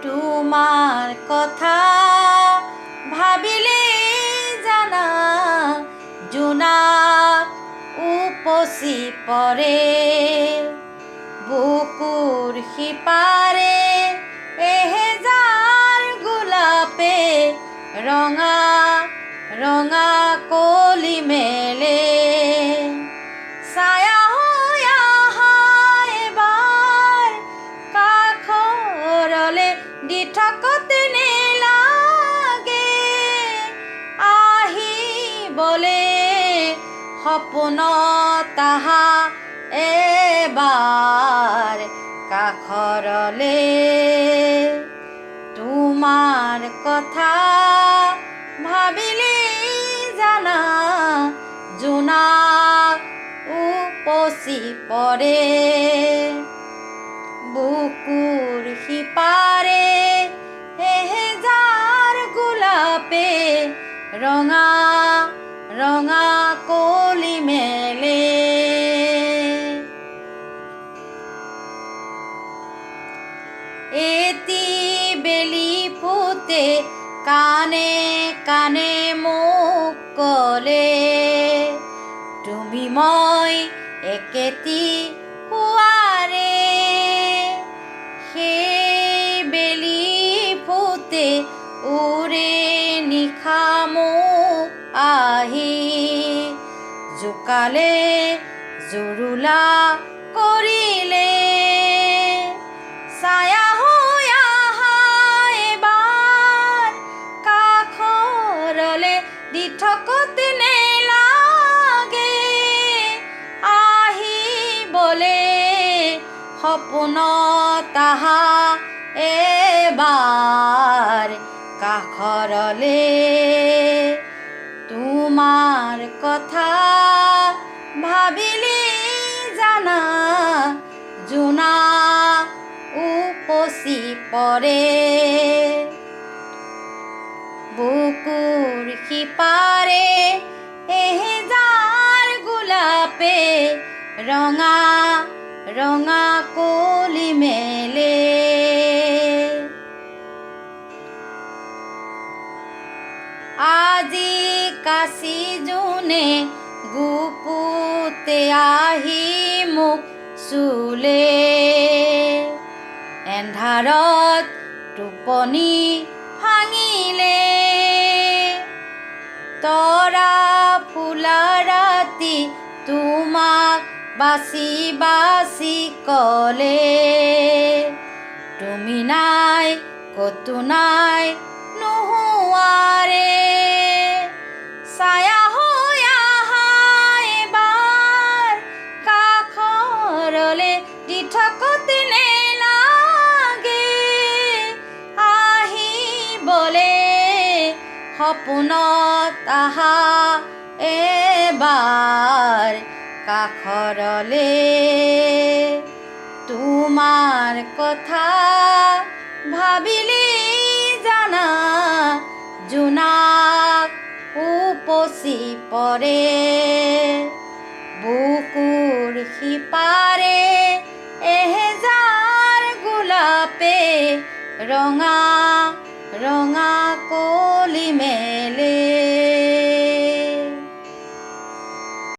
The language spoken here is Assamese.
তোমাৰ কথা ভাবিলে জানা জোনাক উপচি পৰে বুকুৰ সিপাৰে এহেজাৰ গোলাপে ৰঙা ৰঙা কলি মেলে ছায়া হৈ আহা এবাৰ কাষৰলে দি থাকোঁতে নেলাগে আহিবলে সপোনত আহা এবাৰ কাষৰলে তোমাৰ কথা ভাবিলে জানা জোনাক উপচি পৰে বুকুৰ সিপাৰে এহেজাৰ গোলাপে ৰঙা ৰঙা কলি মেলে এটি বেলি ফুটে কানে কানে মোক ক'লে তুমি মই একেটি হোৱাৰে সেই বেলি ফুটে উৰে নিশা মোক আহি জোকালে জুৰুলা কৰিলে ছায়া হৈ আহা এবাৰ কাষৰলে দি থাকোঁতে নেলাগে আহিবলে সপোনত আহা এবাৰ কাষৰলে তোমাৰ কথা ভাবিলে জানা জোনাক উপচি পৰে বুকুৰ সিপাৰে এহেজাৰ গোলাপে ৰঙা ৰঙা কলি মেলে আজি কাছি জোনে গুপুতে আহি মোক চুলে এন্ধাৰত টোপনি ভাঙিলে তৰা ফুলা ৰাতি তোমাক বাচি বাচি ক'লে তুমি নাই ক'তো নাই নোহোৱাৰে ছায়া হৈ আহা এবাৰ কাষৰলে দি থাকোঁতে নেলাগে আহিবলে সপোনত আহা এবাৰ কাষৰলে তোমাৰ কথা ভাবিলে জানা জোনাক উপচি পৰে বুকুৰ সিপাৰে এহেজাৰ গোলাপে ৰঙা